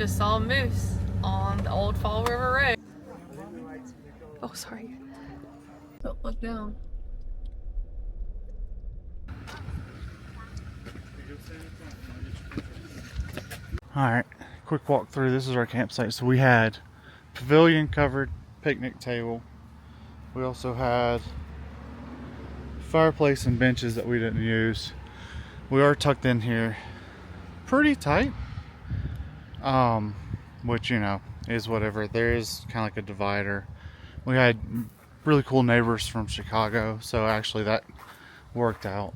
Just saw a moose on the old Fall River Road. Oh, sorry. Don't look down. Alright, quick walk through. This is our campsite. So we had pavilion covered picnic table. We also had fireplace and benches that we didn't use. We are tucked in here pretty tight. Which, you know, is whatever. There is kind of like a divider. We had really cool neighbors from Chicago, so actually that worked out.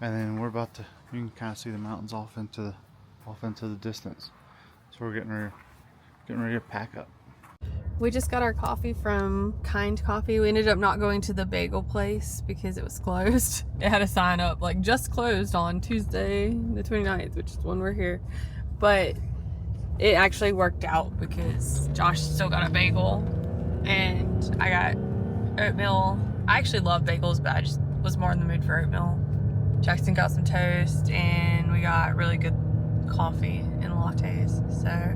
And then we're about to, you can kind of see the mountains off into the distance. So we're getting ready to pack up. We just got our coffee from Kind Coffee. We ended up not going to the bagel place because it was closed. It had a sign up like just closed on Tuesday the 29th, which is when we're here. But it actually worked out because Josh still got a bagel and I got oatmeal. I actually love bagels, but I just was more in the mood for oatmeal. Jackson got some toast and we got really good coffee and lattes. So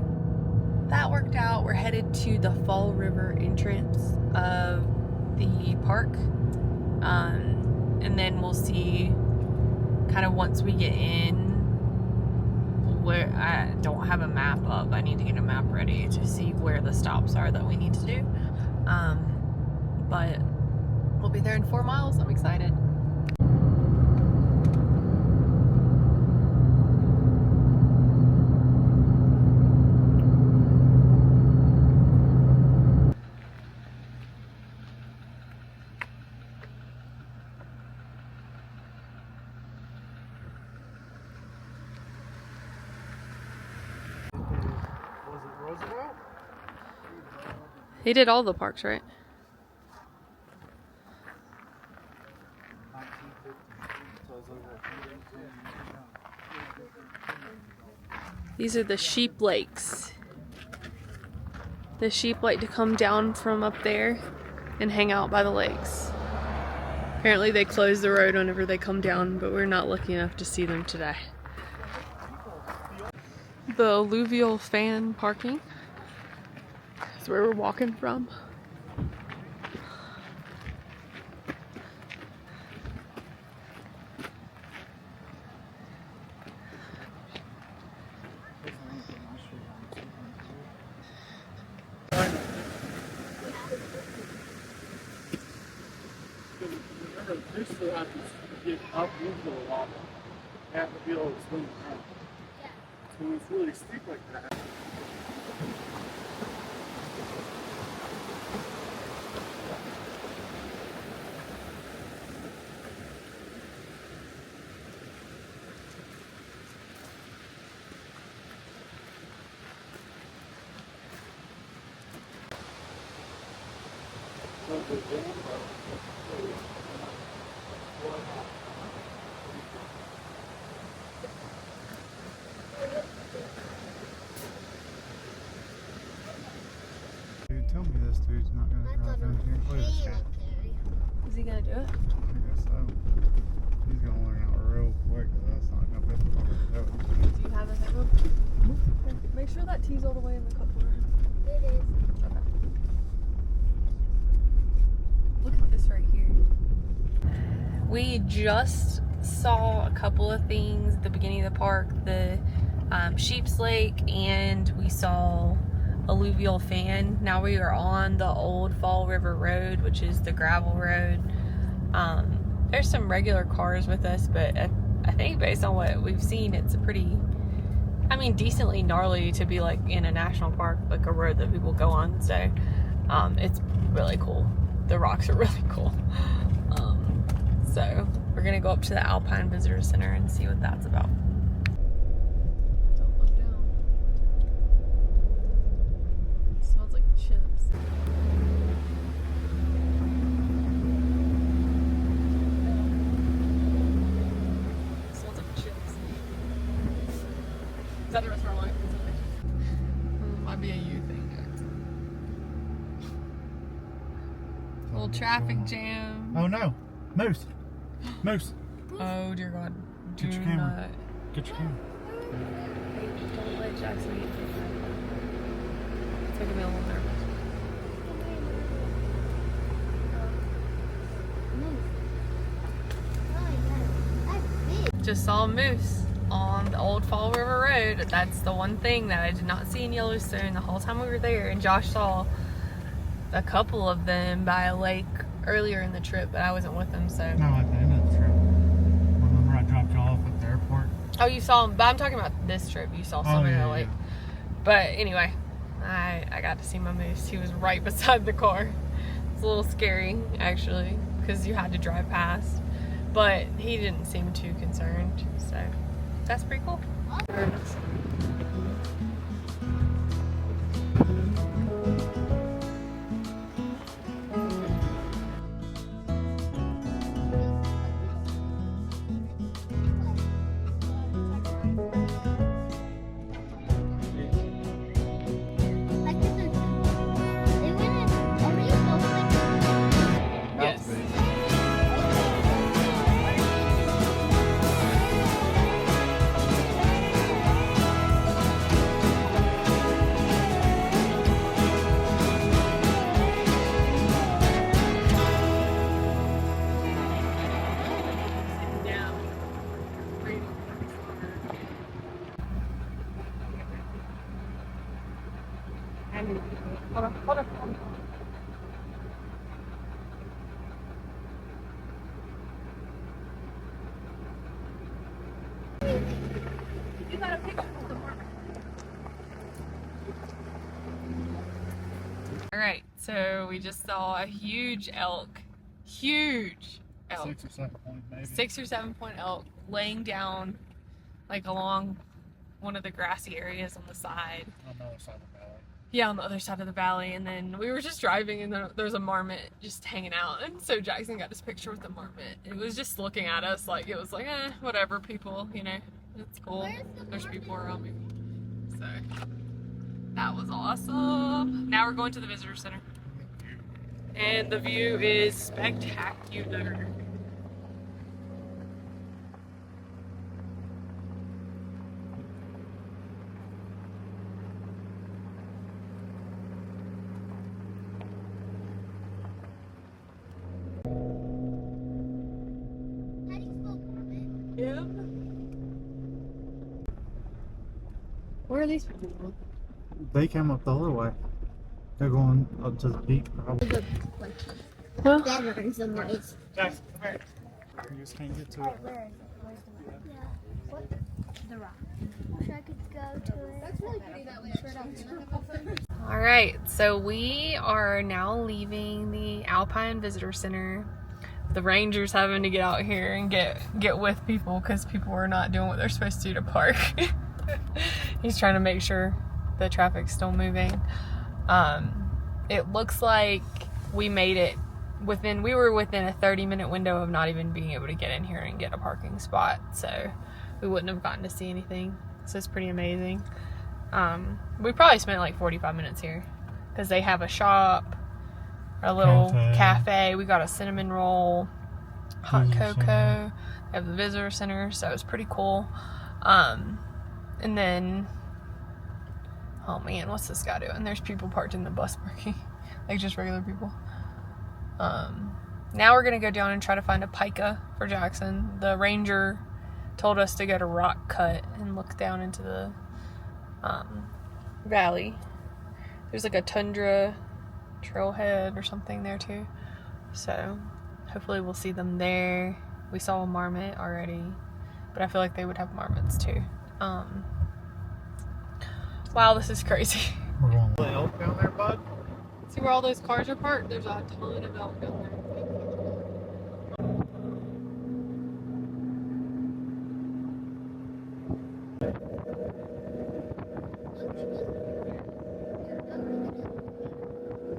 that worked out. We're headed to the Fall River entrance of the park. And then we'll see kind of once we get in where I don't have a map up. I need to get a map ready to see where the stops are that we need to do. But we'll be there in 4 miles. I'm excited. He did all the parks, right? These are the sheep lakes. The sheep like to come down from up there and hang out by the lakes. Apparently they close the road whenever they come down, but we're not lucky enough to see them today. The alluvial fan parking. That's where we're walking from. They still have to get up into the lava. They have to be able to swing around. So when it's really steep like that. Dude, tell me this dude's not going to drive down here. Look at this guy. Is he gonna do it? I guess so. He's going to learn out real quick. That's not going to be able to do it. Do you have a headroom? Okay. Make sure that tea's all the way in the cup holder. It is. Okay. Look at this right here. We just saw a couple of things at the beginning of the park. The Sheep's Lake, and we saw alluvial fan. Now we are on the old Fall River Road, which is the gravel road. There's some regular cars with us, but I think based on what we've seen, it's a pretty, I mean, decently gnarly to be like in a national park, like a road that people go on. So it's really cool. The rocks are really cool. So we're gonna go up to the Alpine Visitor Center and see what that's about. Don't look down. It smells like chips. It smells like chips. Is that the restaurant line? Might be a you thing, Jackson. Little traffic jam. Oh no! Moose! Moose! Oh dear God. Get your camera. Get your camera. Don't let Jackson eat this. It's making me a little nervous. Just saw a moose on the old Fall River Road. That's the one thing that I did not see in Yellowstone the whole time we were there. And Josh saw a couple of them by a lake earlier in the trip, but I wasn't with them, so. No, at the end of the trip. Remember I dropped you off at the airport? Oh, you saw them, but I'm talking about this trip. You saw some in the lake. But anyway, I got to see my moose. He was right beside the car. It's a little scary, actually, because you had to drive past. But he didn't seem too concerned, so that's pretty cool. Hold on. You got a picture of the marker. Alright, so we just saw a huge elk. Huge elk. 6 or 7 point maybe. 6 or 7 point elk laying down like along one of the grassy areas on the side. On the other side of the valley. Yeah, on the other side of the valley, and then we were just driving and there was a marmot just hanging out, and so Jackson got this picture with the marmot. It was just looking at us like, it was like, whatever, people, you know, it's cool. There's people around me. So, that was awesome. Now we're going to the visitor center. And the view is spectacular. Yeah. Where are these people going? They came up the other way. They're going up to the peak, probably. Well, Errands and ways. Jackson, come here. You just can't get to it. Where's the rock? What? The rock. Wish I could go to it. That's really pretty that way. all right, so we are now leaving the Alpine Visitor Center. The ranger's having to get out here and get with people because people are not doing what they're supposed to do to park. He's trying to make sure the traffic's still moving. It looks like we made it we were within a 30-minute window of not even being able to get in here and get a parking spot, so we wouldn't have gotten to see anything. So it's pretty amazing. We probably spent like 45 minutes here because they have a shop, a little cafe. We got a cinnamon roll, hot cocoa. They have the visitor center, so it's pretty cool. And then, oh man, what's this guy doing? There's people parked in the bus parking, like just regular people. Now we're gonna go down and try to find a pika for Jackson. The ranger told us to go to Rock Cut and look down into the valley. There's like a tundra trailhead or something there too, so hopefully we'll see them there. We saw a marmot already, but I feel like they would have marmots too. Wow, this is crazy. We're going to the elk down there, bud. See where all those cars are parked? There's a ton of elk down there.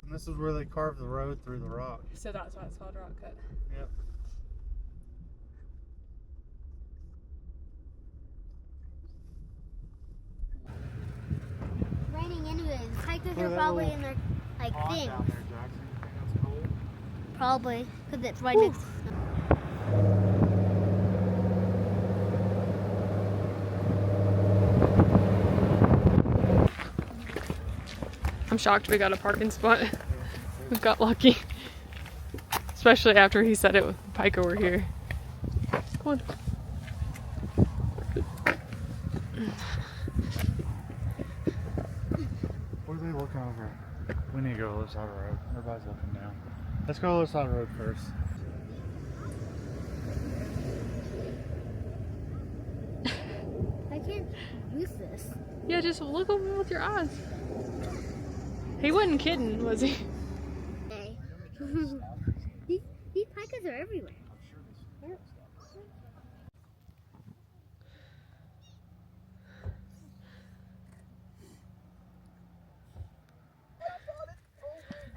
And this is where they carved the road through the rock. So that's why it's called Rock Cut. Yep. Raining anyway. The hikers are probably in their like thing. Down there, Jackson. You think that's cool? Probably, because it's right next to snow. I'm shocked we got a parking spot. We got lucky. Especially after he said it with Pika were here. Come on. What are they looking over? We need to go to the other side of the road. Everybody's looking down. Let's go to the other side of the road first. I can't use this. Yeah, just look over with your eyes. He wasn't kidding, was he? Hey. These pikas are everywhere. I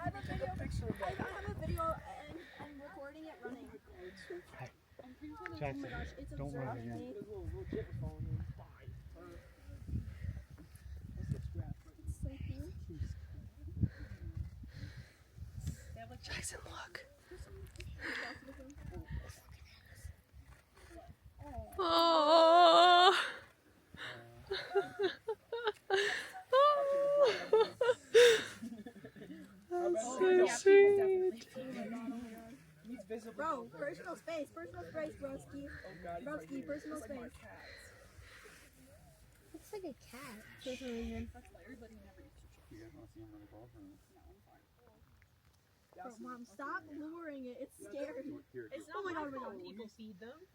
have a video and I'm recording it running. Jackson, Oh my gosh, it's don't move observed again. me. Jackson, look. Oh. That's so sweet. Bro, personal space, broski. Broski, personal space. Looks like a cat for some reason. Bro, Mom, stop luring it. It's scary. It's not oh my god, people feed them.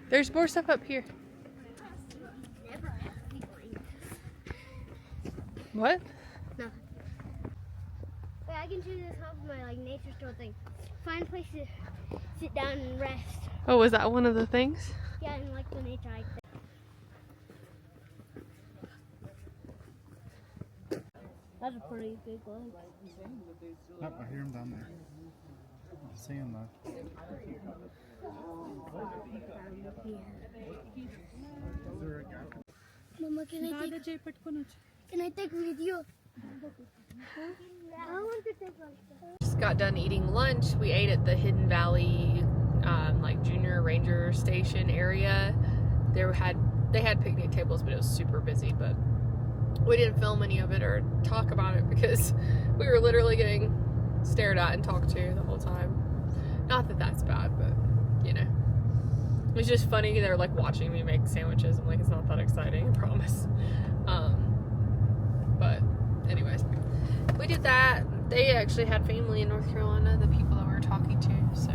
There's more stuff up here. Never have me bring What? Nothing. Wait, I can choose this off of my like nature store thing. Find a place to sit down and rest. Oh, was that one of the things? Yeah, and like the nature hike thing. That's a pretty big lake. Nope, I hear him down there. I see him though. Mama, can I take video? I want to take one. Just got done eating lunch. We ate at the Hidden Valley, like Junior Ranger Station area. They had picnic tables, but it was super busy. But we didn't film any of it or talk about it because we were literally getting stared at and talked to the whole time. Not that that's bad, but you know, it was just funny. They were like watching me make sandwiches. I'm like, it's not that exciting, I promise. But anyways, we did that. They actually had family in North Carolina, the people that we were talking to. So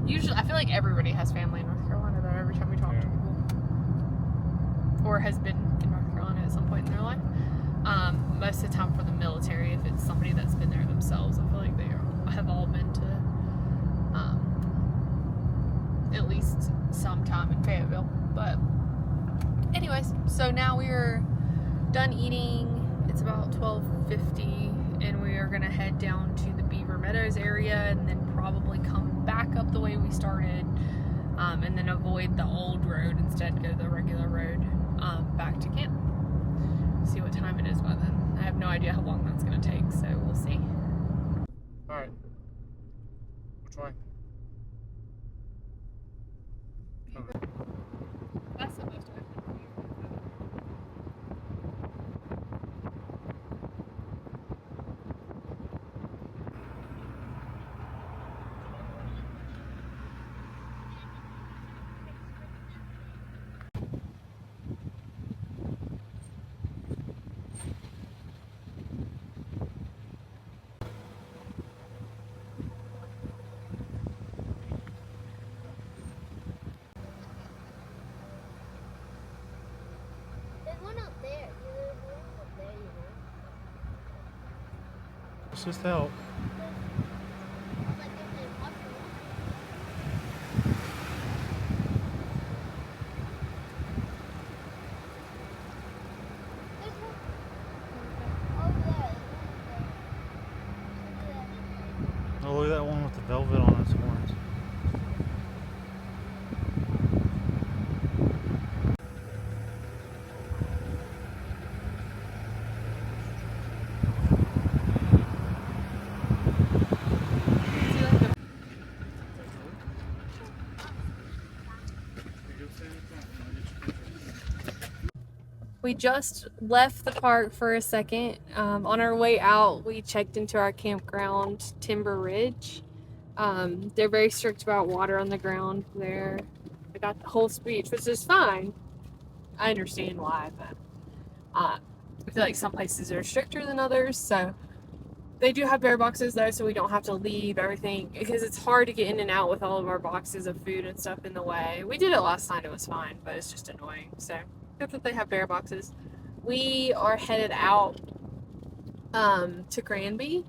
usually, I feel like everybody has family in North Carolina though, every time we talk to people. Or has been in North Carolina at some point in their life. Most of the time for the military, if it's somebody that's been there themselves, I feel like they have all been to at least some time in Fayetteville. But anyways, so now we are done eating. It's about 12:50 and we are gonna head down to the Beaver Meadows area and then probably come back up the way we started, and then avoid the old road, instead go the regular road back to camp. See what time it is by then. I have no idea how long that's gonna take, so we'll see. Alright. Which way? Okay. That's the most way. There's one up there. There's one up there, you know. Let's just help. It's like there's a water. There's one over there. There's one up there. velvet on his horns. We just left the park for a second. On our way out, we checked into our campground, Timber Ridge. They're very strict about water on the ground there. They got the whole speech, which is fine. I understand why, but I feel like some places are stricter than others. So they do have bear boxes though, so we don't have to leave everything because it's hard to get in and out with all of our boxes of food and stuff in the way. We did it last night, it was fine, but it's just annoying. So good that they have bear boxes. We are headed out to Granby,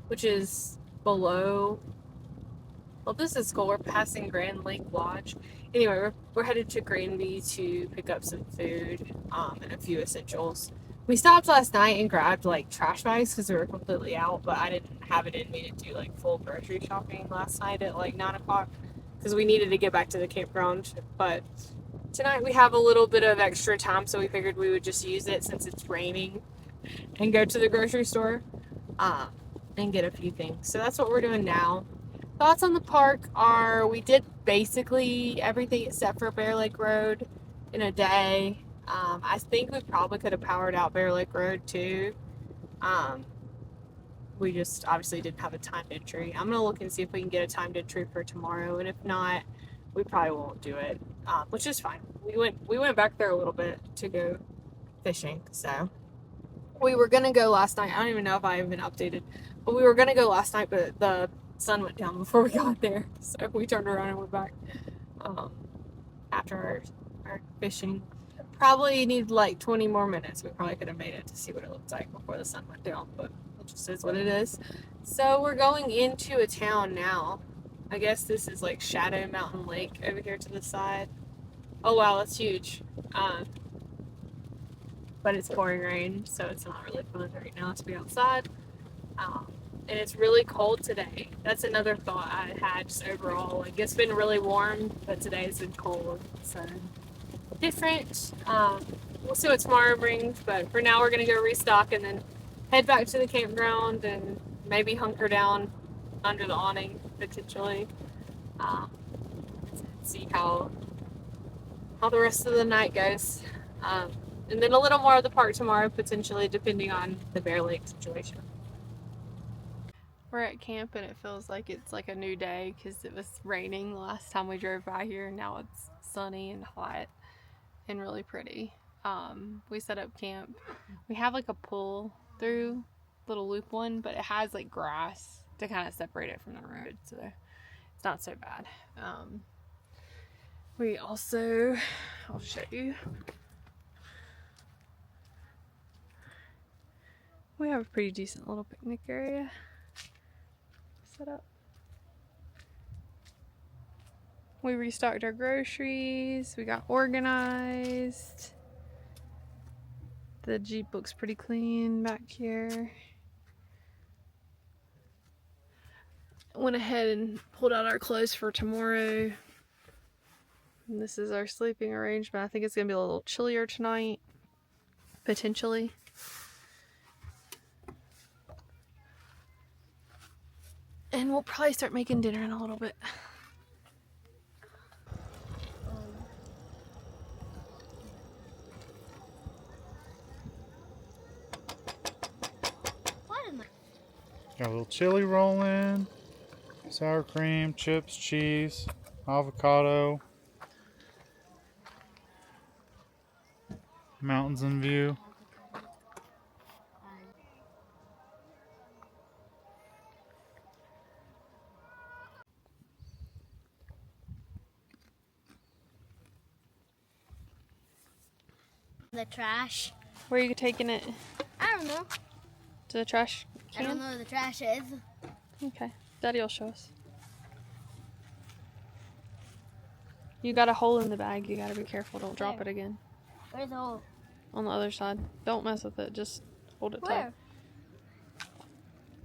which is below. Well, this is cool. We're passing Grand Lake Lodge. Anyway, we're headed to Granby to pick up some food and a few essentials. We stopped last night and grabbed like trash bags because we were completely out, but I didn't have it in me to do like full grocery shopping last night at like 9 o'clock because we needed to get back to the campground. But tonight we have a little bit of extra time, so we figured we would just use it since it's raining and go to the grocery store and get a few things. So that's what we're doing now. Thoughts on the park are we did basically everything except for Bear Lake Road in a day. I think we probably could have powered out Bear Lake Road too. We just obviously didn't have a timed entry. I'm gonna look and see if we can get a timed entry for tomorrow, and if not, we probably won't do it, which is fine. We went back there a little bit to go fishing, so we were gonna go last night. I don't even know if I even updated, but we were gonna go last night, but the sun went down before we got there, so we turned around and went back after our fishing. Probably need like 20 more minutes. We probably could have made it to see what it looked like before the sun went down, but it just is what it is. So we're going into a town now. I guess this is like Shadow Mountain Lake over here to the side. Oh wow, that's huge. But it's pouring rain, so it's not really fun right now to be outside. And it's really cold today. That's another thought I had just overall. Like, it's been really warm, but today it's been cold. So different. We'll see what tomorrow brings, but for now we're gonna go restock and then head back to the campground and maybe hunker down under the awning potentially. See how the rest of the night goes. And then a little more of the park tomorrow potentially, depending on the Bear Lake situation. We're at camp and it feels like it's like a new day because it was raining the last time we drove by here, and now it's sunny and hot and really pretty. We set up camp. We have like a pull through little loop one, but it has like grass to kind of separate it from the road, so it's not so bad. We also, I'll show you. We have a pretty decent little picnic area set up. We restocked our groceries. We got organized. The Jeep looks pretty clean back here. Went ahead and pulled out our clothes for tomorrow. And this is our sleeping arrangement. I think it's gonna be a little chillier tonight, potentially. And we'll probably start making dinner in a little bit. Got a little chili rolling, sour cream, chips, cheese, avocado, mountains in view. The trash. Where are you taking it? I don't know. To the trash can? I don't know where the trash is. Okay. Daddy will show us. You got a hole in the bag. You gotta be careful. Don't drop it again. Where's the hole? On the other side. Don't mess with it. Just hold it tight. Where?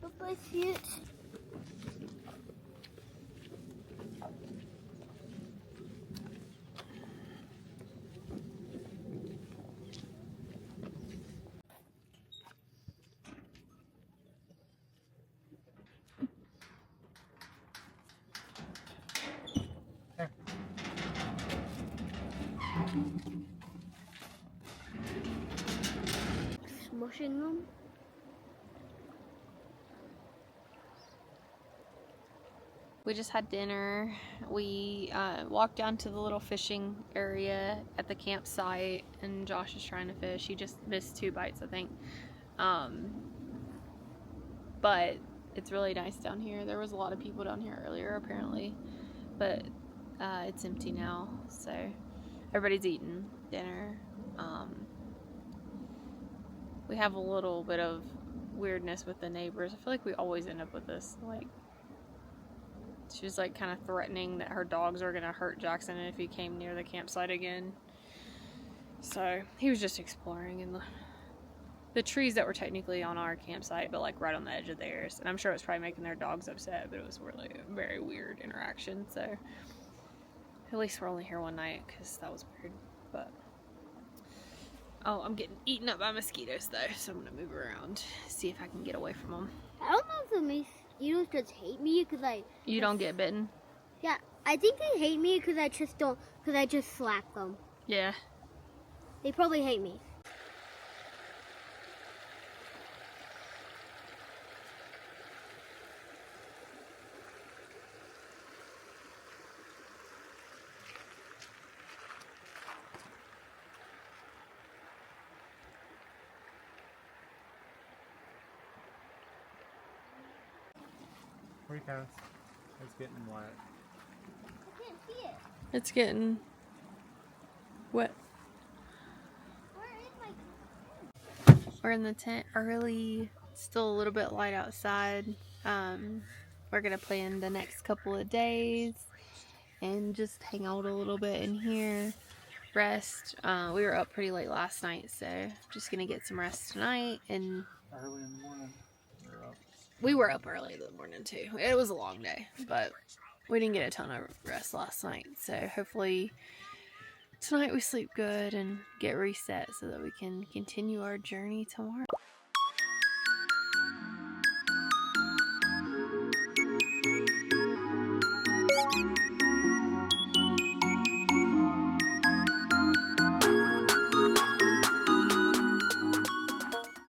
Look, I see it. washing them. We just had dinner. We walked down to the little fishing area at the campsite, and Josh is trying to fish. He just missed 2 bites, I think. But it's really nice down here. There was a lot of people down here earlier, apparently, but it's empty now. So everybody's eating dinner. We have a little bit of weirdness with the neighbors. I feel like we always end up with this, like. She was like kind of threatening that her dogs are gonna hurt Jackson if he came near the campsite again. So he was just exploring in the trees that were technically on our campsite, but like right on the edge of theirs. And I'm sure it was probably making their dogs upset, but it was really a very weird interaction. So at least we're only here one night because that was weird. But oh, I'm getting eaten up by mosquitoes though, so I'm gonna move around, see if I can get away from them. I don't know if the mosquitoes just hate me because You don't get bitten? Yeah, I think they hate me because I just slap them. Yeah. They probably hate me. Recast. It's getting wet. I can't see it. It's getting wet. Where is my... We're in the tent early, still a little bit light outside. We're gonna plan the next couple of days and just hang out a little bit in here, rest. We were up pretty late last night, so just gonna get some rest tonight. And Early in the morning. we were up early in the morning too. It was a long day, but we didn't get a ton of rest last night, so hopefully tonight we sleep good and get reset so that we can continue our journey tomorrow.